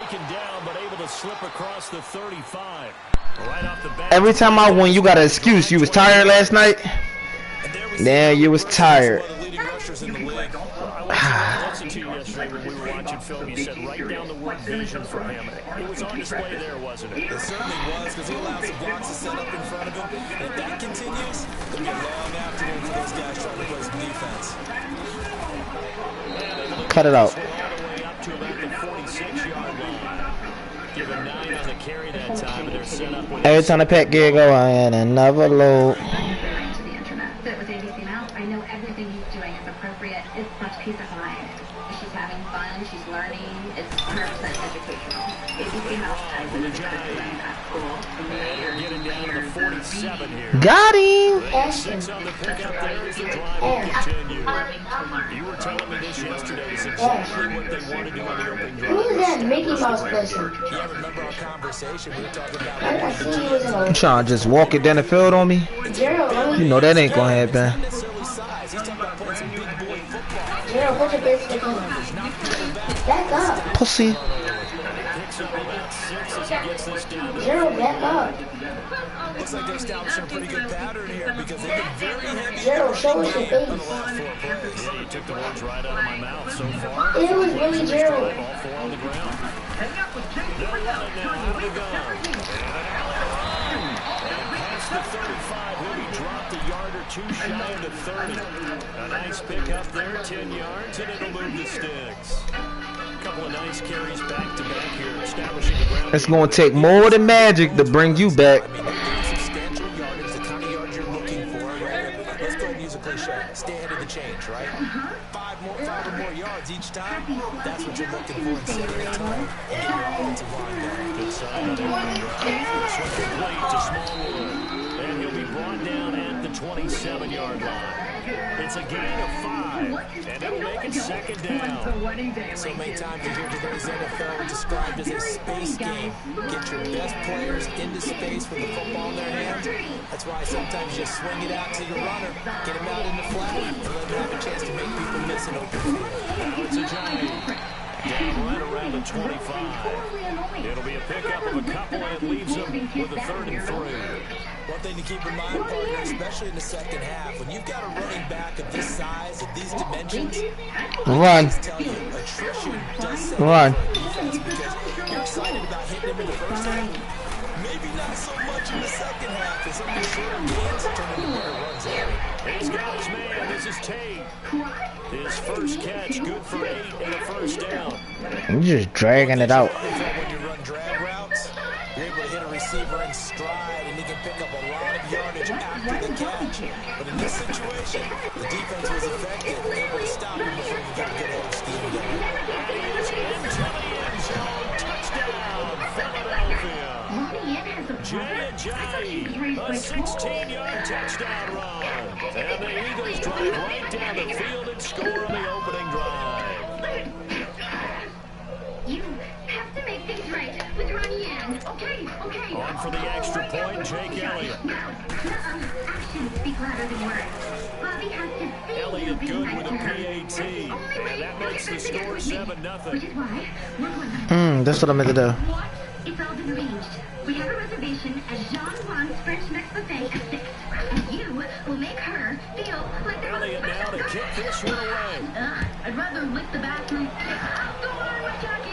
taken down, but able to slip across the 35. Right off the bat. Every time I win, you got an excuse. You was tired last night? Yeah, you was tired. I listened to you yesterday when we were watching film. You said right down the word vision for him. It was on display there, wasn't it? It certainly was, because he allowed some blocks to set up in front of him. And if that continues, it'll be a long afternoon for those guys trying to play some defense. Cut it out. Every time the pet gear go, I had another load. I know everything he's doing is appropriate. It's such peace of mind. She's having fun. She's learning. It's 100% educational. ABC Mouse has an instructor at school. Getting down to the 47 here. Got him. 6 on the pickup there as the drive will continue. You were telling me this yesterday. It's exactly what they want to do on the opening drive. Who is that Mickey Mouse person? Yeah, remember our conversation? We were talking about... I see he was in You trying to just walk it down the field on me? Gerald, You know that ain't gonna happen. Gerald, put your big stick on. Back up. Pussy. Gerald, back up. Looks like they're establishing a pretty good pattern here, because they've been very heavy. Gerald, show us your face. Yeah, you took the words right out of my mouth so far. It was really Gerald. All 4 on the ground. They'll run it now. Out of the gun. Past the 35. He'll be dropped a yard or 2 shy of the 30. A nice pick up there, 10 yards, and it'll move the sticks. A couple of nice carries back to back here, establishing the ground. It's gonna take more than magic to bring you back. I mean, they're getting substantial yardage, the kind of yards you're looking for, right? Let's go ahead and use a cliche. Stay ahead of the change, right? 5 or more yards each time. That's what you're looking for in setting the tone and get your offensive line going. Good side of the opening drive. Swing complete to Smallwood. And he'll be brought down at the 27-yard line. It's a gain of 5, and it'll make it second down. So many times you hear today's NFL described as a space game. Get your best players into space with the football in their hands. That's why sometimes you swing it out to your runner, get him out in the flat, and let him have a chance to make people miss an open field. Now it's a giant. Down right around the 25. It'll be a pickup of a couple, and it leaves them with a 3rd and 3. One thing to keep in mind, partner, especially in the second half, when you've got a running back of this size, of these dimensions, Run. tell you, attrition does set Run. defense, because you're excited about hitting him in the first half. Maybe not so much in the second half, as some of the shorter gains turn into bigger runs there. He's got his man. This is Tate. His first catch, good for 8 and a first down. I'm just dragging it out. When you run drag routes, you're able to hit a receiver in stride, and he can pick up a lot of yardage after the catch. But in this situation, the defense was effective, able to stop him before he got a good head of steam going. He is into the end zone. Touchdown, Philadelphia. Jay Ajayi, a 16-yard touchdown run. And the Eagles drive right down the field and score on the opening drive. You have to make things right with Ronnie Yang. Okay. On for the extra point, Jake Elliott. Actions speak louder than words. Bobby has to see Elliott you good being with a nice to her. PAT. And that makes the score 7-0. Which is why we're going to That's what I meant to do. what? It's all been arranged. We have a reservation at Jean Juan's French Mix Buffet at 6. And you will make her feel like the Elliott now to kick this one away. I'd rather lick the bathroom. Go on, my jockey.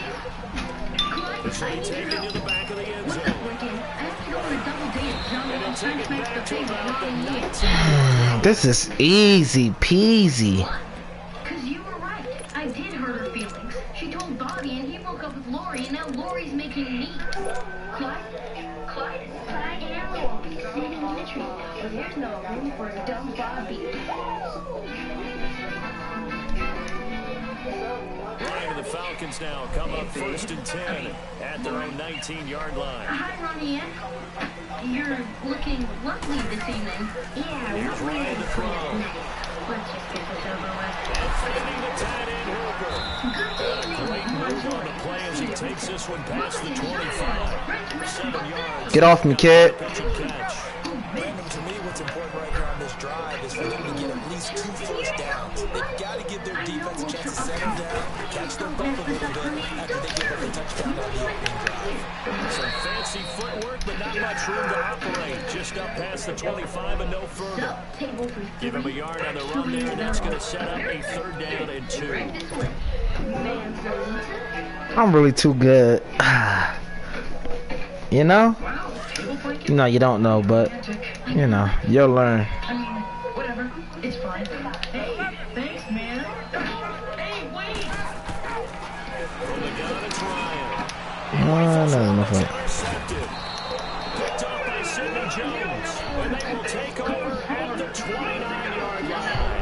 It's taken to the back of the end What's zone. up, Wicked? I have to go on a double day at Jean And Juan's he'll take French it Mix back to Buffet with about the Ronnie Yang. 19. This is easy peasy. Because you were right. I did hurt her feelings. She told Bobby and he broke up with Lori, and now Lori's making me. Clyde? I am sitting in the tree. But there's no room for dumb Bobby. Right, and the Falcons now come up 1st and 10 at their own 19-yard line. Hi, Ronnie. You're looking lovely this evening. Yeah, Here's Ryan to throw. let's just get this over with. And finding the tight end Hooper. Great move on the play as he takes this one past the 25. 7 yards. Get off me, kid. Pitch and catch. Brandon, to me, what's important right here on this drive is for them to get at least 2 first downs. They've got to give their defense a chance to settle down, catch their breath a little bit after they give up a touchdown on the opening drive. Some fancy footwork, but not much room to operate. Just up past the 25 and no further. Give him a yard on the run there, and that's going to set up a 3rd down and 2. I'm really too good. You know? No, you don't know, but, you know, you'll learn. I mean, whatever. It's fine. Hey, thanks, man. Hey, wait! From the gun, it's Ryan. No, no, no. Intercepted. Picked off by Sidney Jones. And they will take over at the 29-yard line.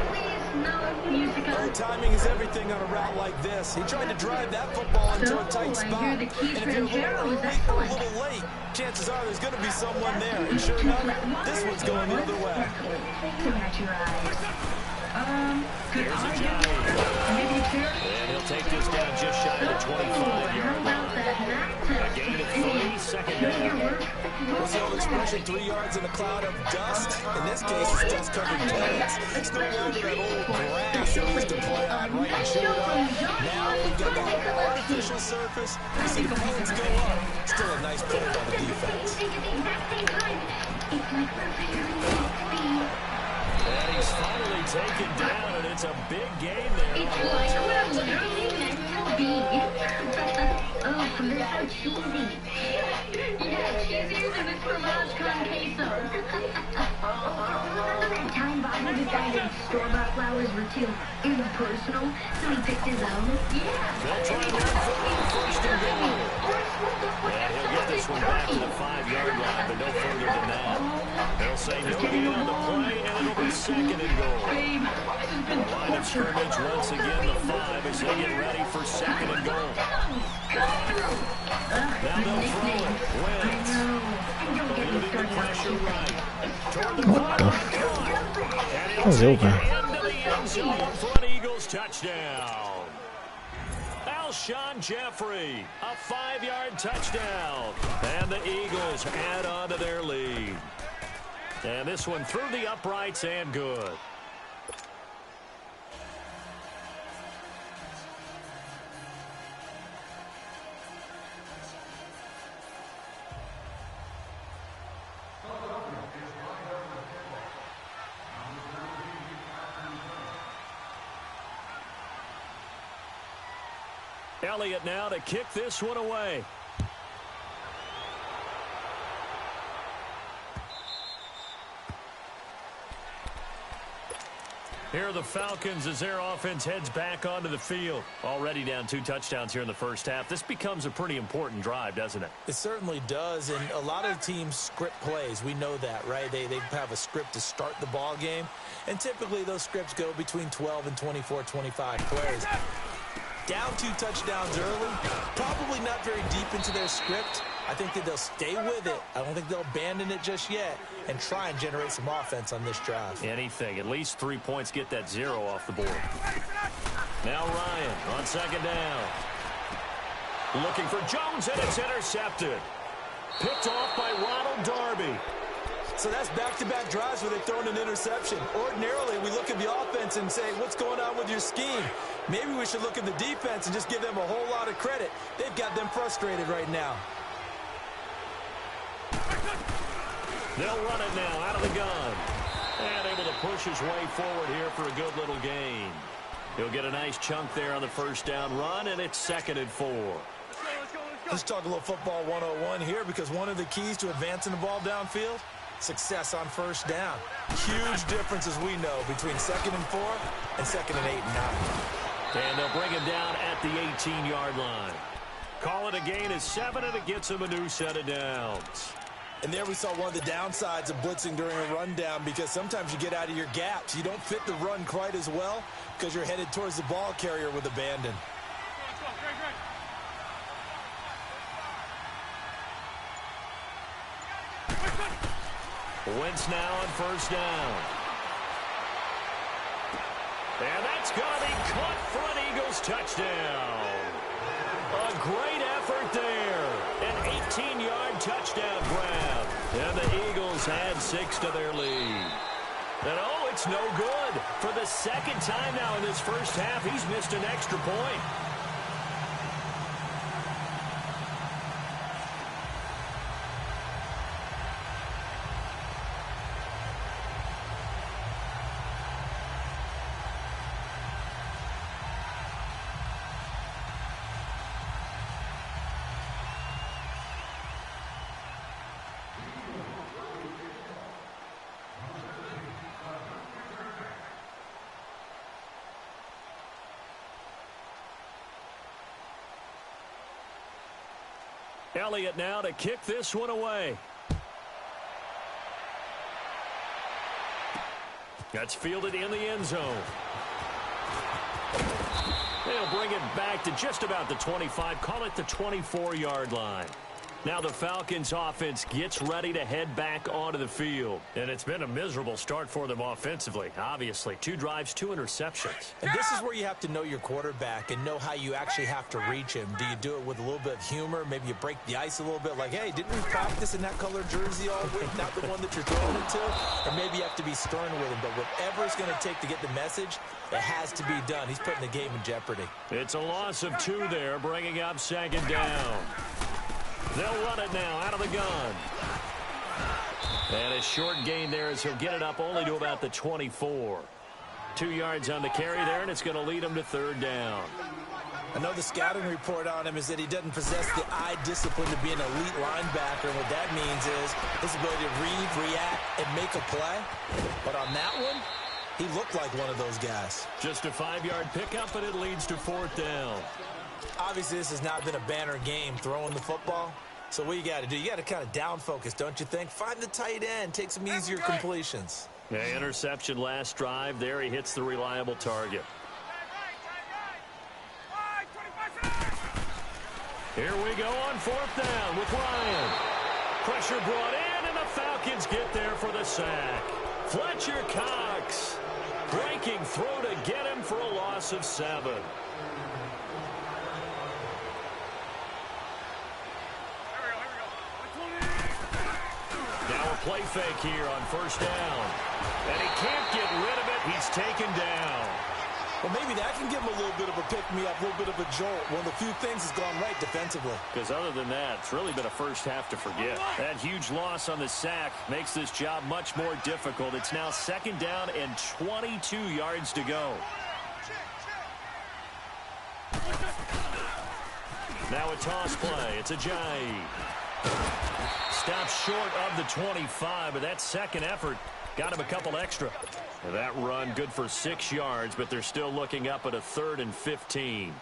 Oh, timing is everything on a route like this. He tried to drive that football into a tight spot. And if you're a little late, chances are there's going to be someone there. And sure enough, this one's going the other way. Here's a Johnny. And he'll take this down just shy of the 25-yard line. A gain of 3, 2nd down. What's the old expression, 3 yards in a cloud of dust? In this case, it's dust-covered pellets. It's no longer that old grass that we used to play on, right, and chew it up. Now we've got the artificial surface. You see the pellets go up. Still a nice play by the defense. And he's finally taken down, and it's a big gain there. It's like what I'm literally meant to be. Oh, they're so cheesy. Yeah, cheesier than this fromage con queso. Remember that time Bobby decided store-bought flowers were too impersonal, so he picked his own? Yeah. They'll try to run for the 1st and goal. And he'll get this one back to the 5-yard line, but no further than that. They'll say no gain on the play, and it'll be 2nd and goal. The line of scrimmage once again the 5 as they get ready for 2nd and goal. Now they'll throw it. Wentz. Moving the pressure right. Toward the That was open. into the end zone for an Eagles touchdown. Alshon Jeffrey, a 5-yard touchdown. And the Eagles add on to their lead. And this one through the uprights and good. Elliott now to kick this one away. Here are the Falcons as their offense heads back onto the field. Already down 2 touchdowns here in the first half. This becomes a pretty important drive, doesn't it? It certainly does, and a lot of teams script plays. We know that, right? They have a script to start the ball game, and typically those scripts go between 12 and 24, 25 plays. Down 2 touchdowns early, probably not very deep into their script. I think that they'll stay with it. I don't think they'll abandon it just yet and try and generate some offense on this drive. Anything. At least 3 points, get that 0 off the board. Now Ryan on 2nd down. Looking for Jones, and it's intercepted. Picked off by Ronald Darby. So that's back-to-back drives where they've thrown an interception. Ordinarily, we look at the offense and say, what's going on with your scheme? Maybe we should look at the defense and just give them a whole lot of credit. They've got them frustrated right now. They'll run it now out of the gun. And able to push his way forward here for a good little gain. He'll get a nice chunk there on the 1st down run, and it's 2nd and 4. Let's talk a little football 101 here, because one of the keys to advancing the ball downfield, success on 1st down. Huge difference, as we know, between 2nd and 4 and 2nd and 8 and 9. And they'll bring him down at the 18-yard line. Call it a gain of 7, and it gets him a new set of downs. And there we saw one of the downsides of blitzing during a rundown, because sometimes you get out of your gaps. You don't fit the run quite as well because you're headed towards the ball carrier with abandon. Wentz now on 1st down. And that's going to be caught for an Eagles touchdown. A great effort there. An 18-yard touchdown grab. And the Eagles add 6 to their lead. And oh, it's no good. For the second time now in this first half, he's missed an extra point. Elliott now to kick this one away. That's fielded in the end zone. They'll bring it back to just about the 25, call it the 24-yard line. Now the Falcons offense gets ready to head back onto the field. And it's been a miserable start for them offensively, obviously. 2 drives, 2 interceptions. And this is where you have to know your quarterback and know how you actually have to reach him. Do you do it with a little bit of humor? Maybe you break the ice a little bit like, hey, didn't we practice in that color jersey all week? Not the one that you're throwing it to? Or maybe you have to be stern with him. But whatever it's going to take to get the message, it has to be done. He's putting the game in jeopardy. It's a loss of 2 there, bringing up second down. They'll run it now out of the gun. And a short gain there as he'll get it up only to about the 24. 2 yards on the carry there, and it's going to lead him to third down. I know the scouting report on him is that he doesn't possess the eye discipline to be an elite linebacker. And what that means is his ability to read, react, and make a play. But on that one, he looked like one of those guys. Just a 5-yard pickup, and it leads to fourth down. Obviously, this has not been a banner game throwing the football. So what you got to do, you got to kind of down focus, don't you think? Find the tight end, take some easier completions. Yeah, interception last drive. There he hits the reliable target. Here we go on fourth down with Ryan. Pressure brought in, and the Falcons get there for the sack. Fletcher Cox breaking through to get him for a loss of 7. Now a play fake here on first down. And he can't get rid of it. He's taken down. Well, maybe that can give him a little bit of a pick-me-up, a little bit of a jolt. One of the few things has gone right defensively. Because other than that, it's really been a first half to forget. That huge loss on the sack makes this job much more difficult. It's now second down and 22 yards to go. Now a toss play. It's Ajayi. Stops short of the 25, but that second effort got him a couple extra. And that run good for 6 yards, but they're still looking up at a 3rd and 15.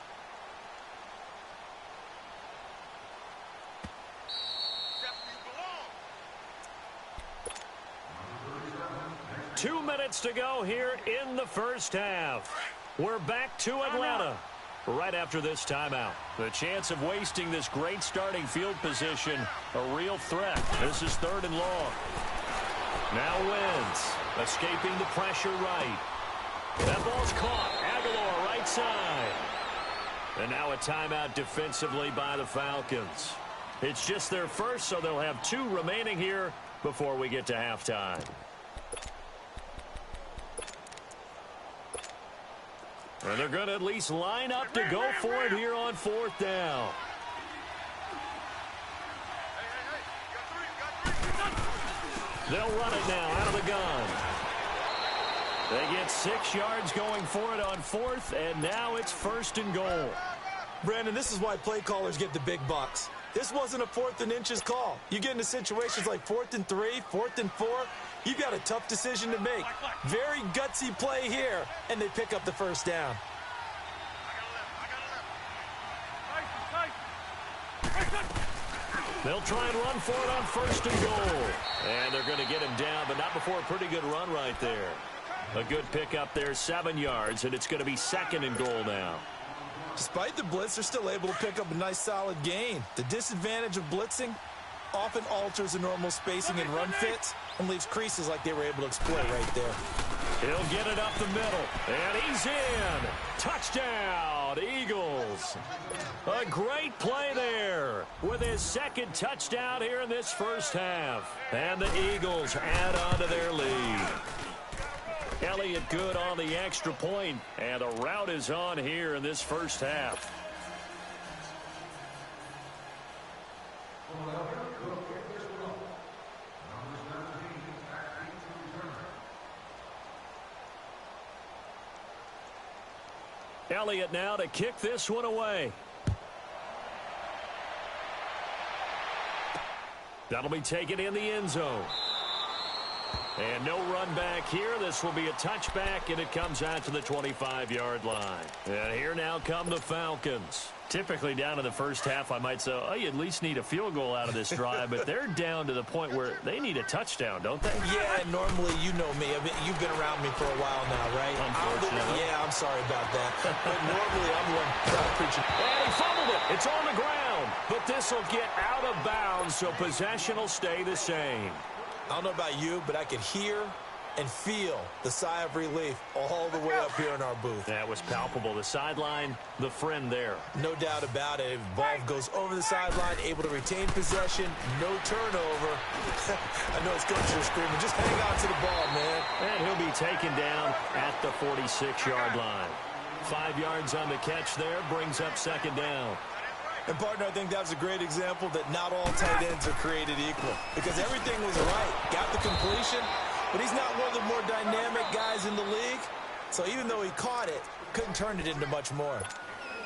Two minutes to go here in the first half. We're back to Atlanta right after this timeout. The chance of wasting this great starting field position, a real threat. This is 3rd and long. Now Wentz escaping the pressure right. That ball's caught. Aguilar right side. And now a timeout defensively by the Falcons. It's just their first, so they'll have 2 remaining here before we get to halftime. And they're going to at least line up to go for it here on 4th down. They'll run it now out of the gun. They get 6 yards going for it on 4th, and now it's 1st and goal. Brandon, this is why play callers get the big bucks. This wasn't a 4th and inches call. You get into situations like 4th and 3, 4th and 4. You've got a tough decision to make. Very gutsy play here, and they pick up the first down. They'll try and run for it on 1st and goal. And they're going to get him down, but not before a pretty good run right there. A good pickup there, 7 yards, and it's going to be 2nd and goal now. Despite the blitz, they're still able to pick up a nice solid gain. The disadvantage of blitzing often alters the normal spacing and run fits and leaves creases like they were able to exploit right there. He'll get it up the middle, and he's in. Touchdown, Eagles. A great play there with his 2nd touchdown here in this first half. And the Eagles add on to their lead. Elliott good on the extra point, and the rout is on here in this first half. Elliott now to kick this one away. That'll be taken in the end zone. And no run back here. This will be a touchback, and it comes out to the 25-yard line. And here now come the Falcons. Typically down in the first half, I might say, oh, you at least need a field goal out of this drive, but they're down to the point where they need a touchdown, don't they? Yeah, normally, you know me. I mean, you've been around me for a while now, right? Unfortunately. Yeah, I'm sorry about that. But normally, I'm the one preaching. And he fumbled it. It's on the ground. But this will get out of bounds, so possession will stay the same. I don't know about you, but I could hear and feel the sigh of relief all the way up here in our booth. That was palpable. The sideline, the friend there. No doubt about it. Ball goes over the sideline, able to retain possession, no turnover. I know his coaches are screaming, just hang on to the ball, man. And he'll be taken down at the 46-yard line. 5 yards on the catch there, brings up second down. And, partner, I think that was a great example that not all tight ends are created equal. Because everything was right. Got the completion, but he's not one of the more dynamic guys in the league. So even though he caught it, couldn't turn it into much more.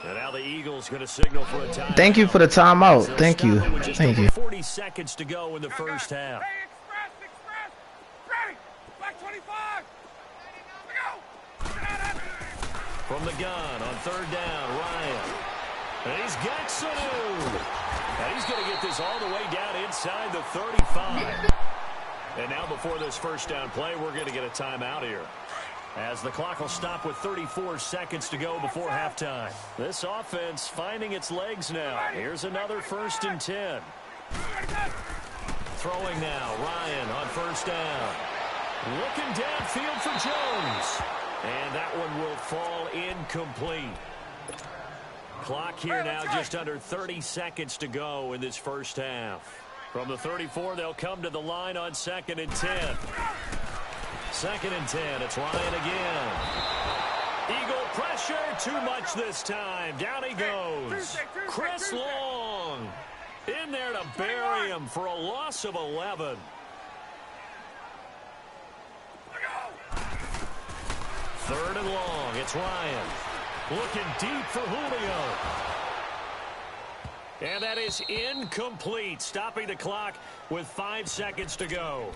And now the Eagles going to signal for a timeout. Thank you for the timeout. Thank you. Thank you. 40 seconds to go in the first half. Hey, express. Ready. Black 25. Go. From the gun on third down, Ryan. And he's got Sanu. And he's going to get this all the way down inside the 35. And now before this first down play, we're going to get a timeout here, as the clock will stop with 34 seconds to go before halftime. This offense finding its legs now. Here's another 1st and 10. Throwing now, Ryan on first down. Looking downfield for Jones. And that one will fall incomplete. Clock here now, just under 30 seconds to go in this first half. From the 34, they'll come to the line on 2nd and 10. 2nd and 10, it's Ryan again. Eagle pressure, too much this time. Down he goes. Chris Long in there to bury him for a loss of 11. Third and long, it's Ryan. Looking deep for Julio. And that is incomplete, stopping the clock with 5 seconds to go.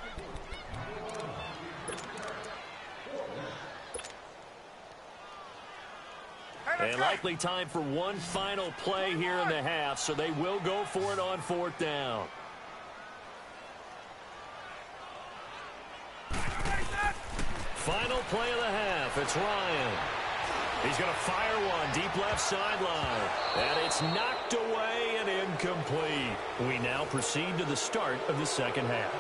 And likely time for one final play here in the half, so they will go for it on 4th down. Final play of the half, it's Ryan. He's going to fire one deep left sideline. And it's knocked away and incomplete. We now proceed to the start of the second half.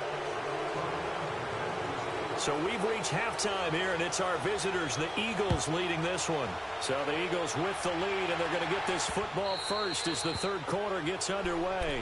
So we've reached halftime here, and it's our visitors, the Eagles, leading this one. So the Eagles with the lead, and they're going to get this football first as the third quarter gets underway.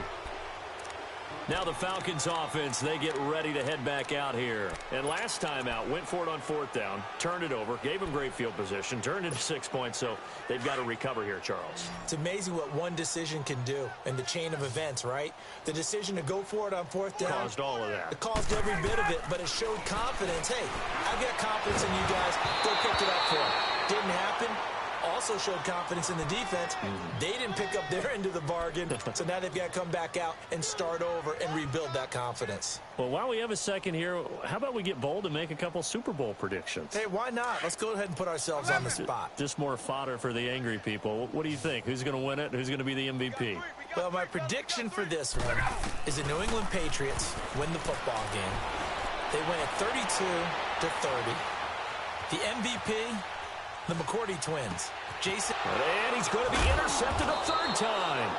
Now the Falcons offense, they get ready to head back out here. And last time out, went for it on 4th down, turned it over, gave them great field position, turned it to 6 points, so they've got to recover here, Charles. It's amazing what one decision can do in the chain of events, right? The decision to go for it on 4th down. Caused all of that. It caused every bit of it, but it showed confidence. Hey, I've got confidence in you guys. Go pick it up for them. Didn't happen. Also showed confidence in the defense. They didn't pick up their end of the bargain, so now they've got to come back out and start over and rebuild that confidence. Well, while we have a second here, how about we get bold and make a couple Super Bowl predictions? Hey, why not? Let's go ahead and put ourselves on the spot. Just more fodder for the angry people. What do you think? Who's going to win it? Who's going to be the MVP? Well, my prediction for this one is the New England Patriots win the football game. They win it 32-30. The MVP, the McCourty twins. Jason. And he's going to be intercepted a 3rd time.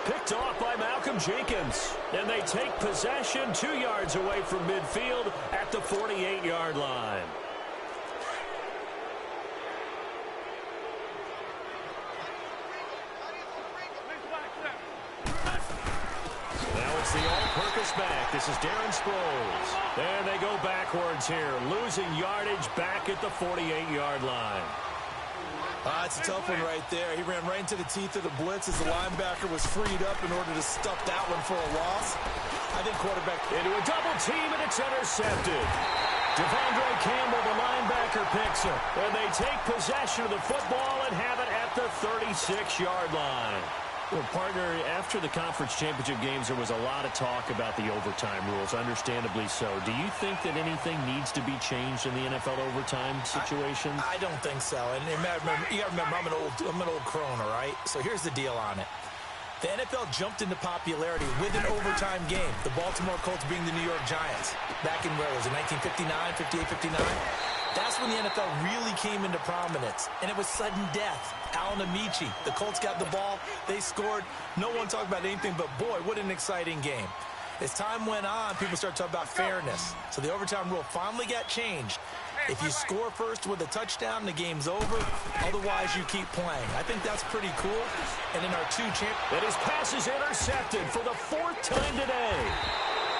Picked off by Malcolm Jenkins. And they take possession 2 yards away from midfield at the 48-yard line. Now it's It's the all-purpose back. This is Darren Sproles. And they go backwards here, losing yardage back at the 48-yard line. It's a tough one right there. He ran right into the teeth of the blitz as the linebacker was freed up in order to stuff that one for a loss. I think quarterback into a double team, and it's intercepted. Devondre Campbell, the linebacker, picks it. And they take possession of the football and have it at the 36-yard line. Well, partner, after the conference championship games, there was a lot of talk about the overtime rules, understandably so. Do you think that anything needs to be changed in the NFL overtime situation? I don't think so. And you got to remember, I'm an old crone, all right? So here's the deal on it. The NFL jumped into popularity with an overtime game. The Baltimore Colts being the New York Giants. Back in, where was it, 1959, 58, 59? That's when the NFL really came into prominence, and it was sudden death. Alan Amici, the Colts got the ball, they scored. No one talked about anything but, boy, what an exciting game. As time went on, people started talking about fairness. So the overtime rule finally got changed. If you score first with a touchdown, the game's over. Otherwise, you keep playing. I think that's pretty cool. And in our and his pass is intercepted for the 4th time today.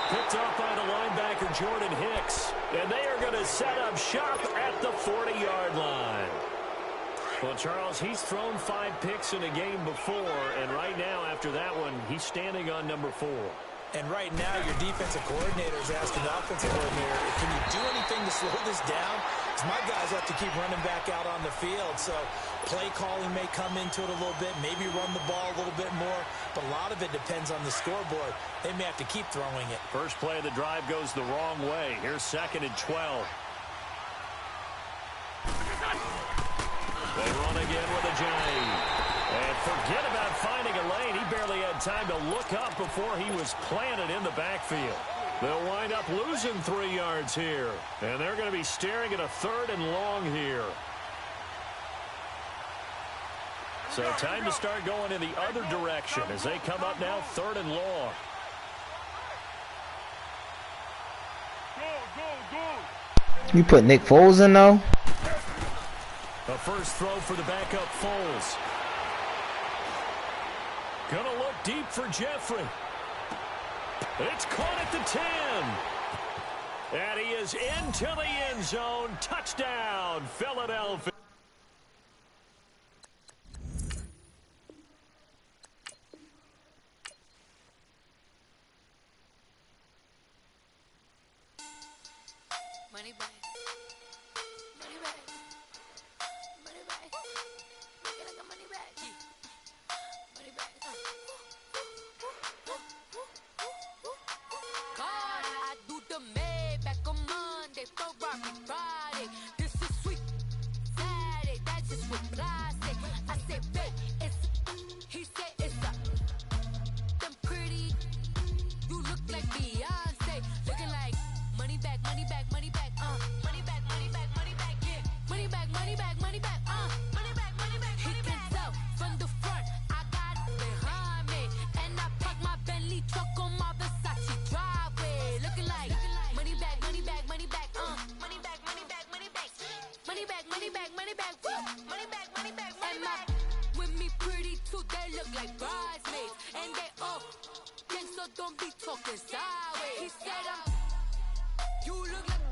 Picked up by the linebacker, Jordan Hicks. And they are going to set up shop at the 40-yard line. Well, Charles, he's thrown 5 picks in a game before, and right now, after that one, he's standing on number 4. And right now, your defensive coordinator is asking the offensive coordinator, can you do anything to slow this down? Because my guys have to keep running back out on the field. So play calling may come into it a little bit, maybe run the ball a little bit more. But a lot of it depends on the scoreboard. They may have to keep throwing it. First play of the drive goes the wrong way. Here's 2nd and 12. They run again with a Johnny. And forget about finding a lane. He barely had time to look up before he was planted in the backfield. They'll wind up losing 3 yards here. And they're going to be staring at a 3rd and long here. So time to start going in the other direction as they come up now 3rd and long. You put Nick Foles in, though? A first throw for the backup Foles. Gonna look deep for Jeffrey. It's caught at the 10. And he is into the end zone. Touchdown, Philadelphia. Money back. Money back. Money back. Looking like a money back. Money back. God, I do the Maybach on Monday, Ferrari Friday. This is sweet Saturday. That's just what I say. I say, babe, it's. He said it's a. Them pretty. You look like Beyonce. Looking like money back, money back, money back. Money back, money back, money back, yeah. Money back, money back, money back, money back, money back, money back. He can tell from the front, I got it behind me. And I park my Bentley truck on my Versace driveway. Looking like money back, money back, money back, money back, money back, money back. Money back, money back, money back, money back, money back, money back. With me pretty too, they look like bridesmaids. And they all gang, so don't be talking sideways. He said you look like